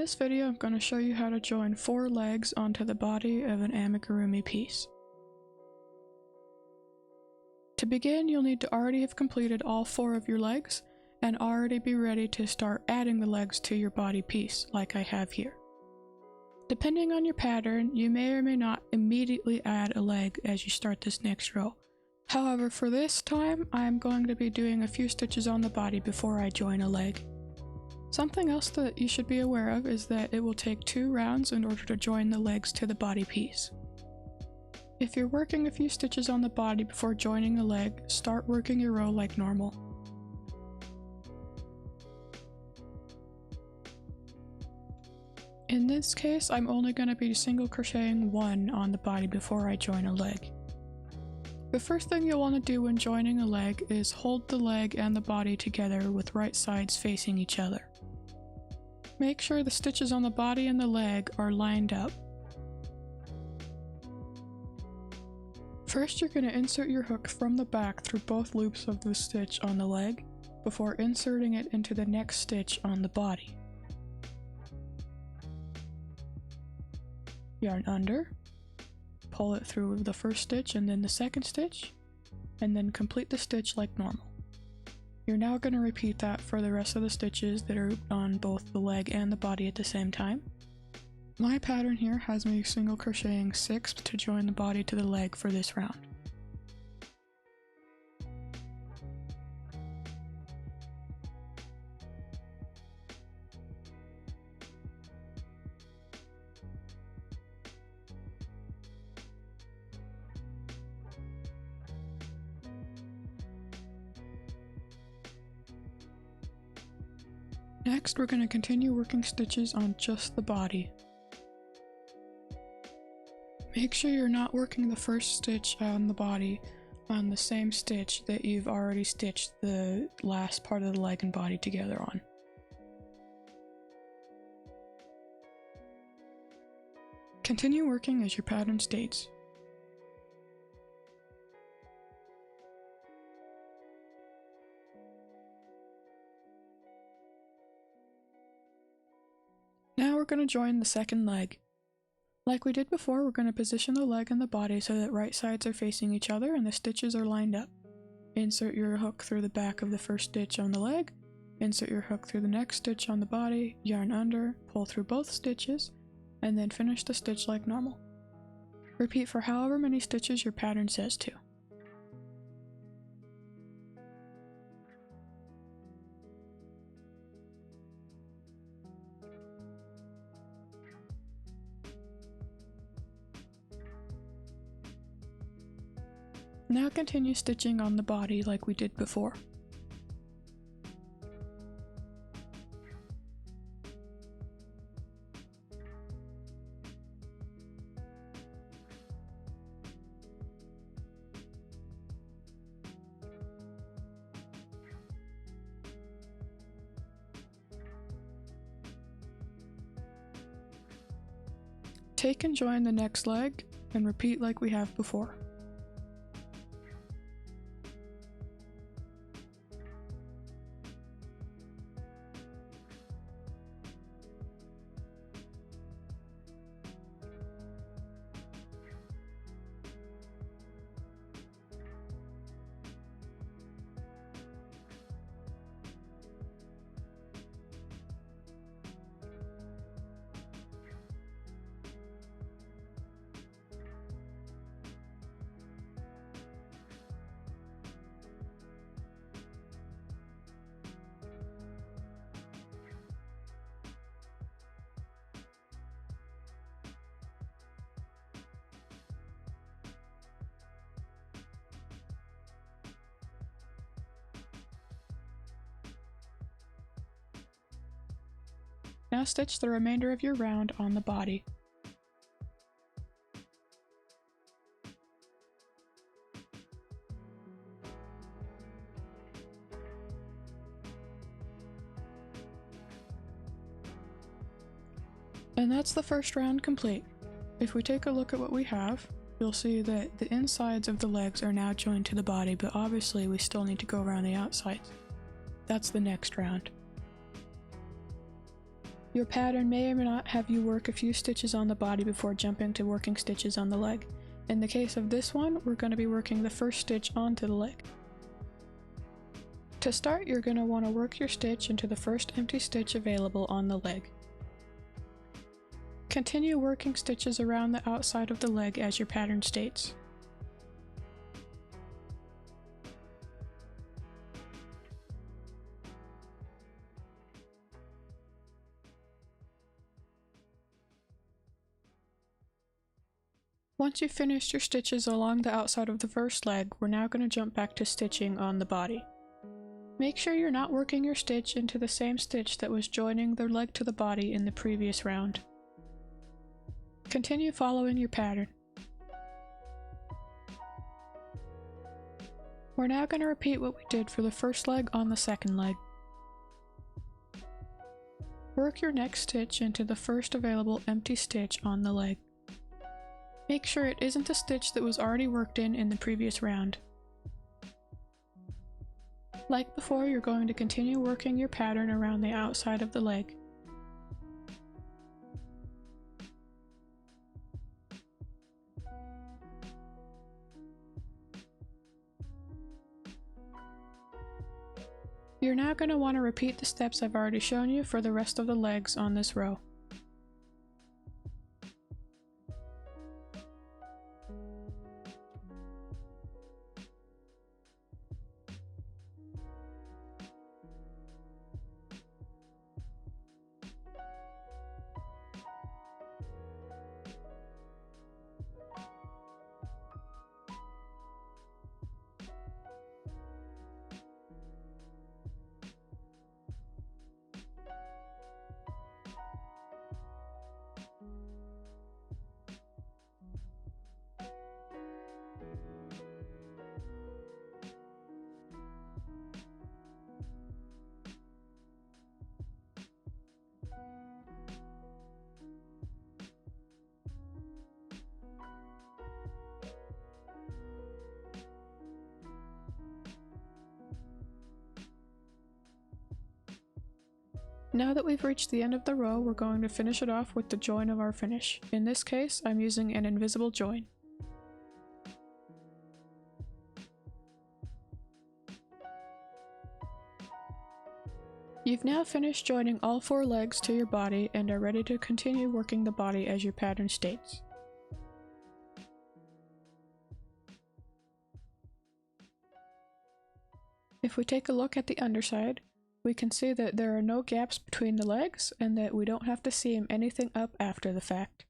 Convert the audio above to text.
this video, I'm going to show you how to join 4 legs onto the body of an amigurumi piece. To begin, you'll need to already have completed all 4 of your legs and already be ready to start adding the legs to your body piece, like I have here. Depending on your pattern, you may or may not immediately add a leg as you start this next row. However, for this time, I'm going to be doing a few stitches on the body before I join a leg. Something else that you should be aware of is that it will take 2 rounds in order to join the legs to the body piece. If you're working a few stitches on the body before joining a leg, start working your row like normal. In this case, I'm only going to be single crocheting 1 on the body before I join a leg. The first thing you'll want to do when joining a leg is hold the leg and the body together with right sides facing each other. Make sure the stitches on the body and the leg are lined up. First, you're going to insert your hook from the back through both loops of the stitch on the leg before inserting it into the next stitch on the body. Yarn under, pull it through the first stitch and then the second stitch, and then complete the stitch like normal. You're now going to repeat that for the rest of the stitches that are on both the leg and the body at the same time. My pattern here has me single crocheting 6 to join the body to the leg for this round. Next, we're going to continue working stitches on just the body. Make sure you're not working the first stitch on the body on the same stitch that you've already stitched the last part of the leg and body together on. Continue working as your pattern states. Now we're going to join the second leg. Like we did before, we're going to position the leg and the body so that right sides are facing each other and the stitches are lined up. Insert your hook through the back of the first stitch on the leg, insert your hook through the next stitch on the body, yarn under, pull through both stitches, and then finish the stitch like normal. Repeat for however many stitches your pattern says to. Now continue stitching on the body like we did before. Take and join the next leg and repeat like we have before. Now stitch the remainder of your round on the body. And that's the first round complete. If we take a look at what we have, you'll see that the insides of the legs are now joined to the body, but obviously we still need to go around the outsides. That's the next round. Your pattern may or may not have you work a few stitches on the body before jumping to working stitches on the leg. In the case of this one, we're going to be working the first stitch onto the leg. To start, you're going to want to work your stitch into the first empty stitch available on the leg. Continue working stitches around the outside of the leg as your pattern states. Once you've finished your stitches along the outside of the first leg, we're now going to jump back to stitching on the body. Make sure you're not working your stitch into the same stitch that was joining the leg to the body in the previous round. Continue following your pattern. We're now going to repeat what we did for the first leg on the second leg. Work your next stitch into the first available empty stitch on the leg. Make sure it isn't a stitch that was already worked in the previous round. Like before, you're going to continue working your pattern around the outside of the leg. You're now going to want to repeat the steps I've already shown you for the rest of the legs on this row. Now that we've reached the end of the row, we're going to finish it off with the join of our finish. In this case, I'm using an invisible join. You've now finished joining all 4 legs to your body and are ready to continue working the body as your pattern states. If we take a look at the underside, we can see that there are no gaps between the legs and that we don't have to seam anything up after the fact.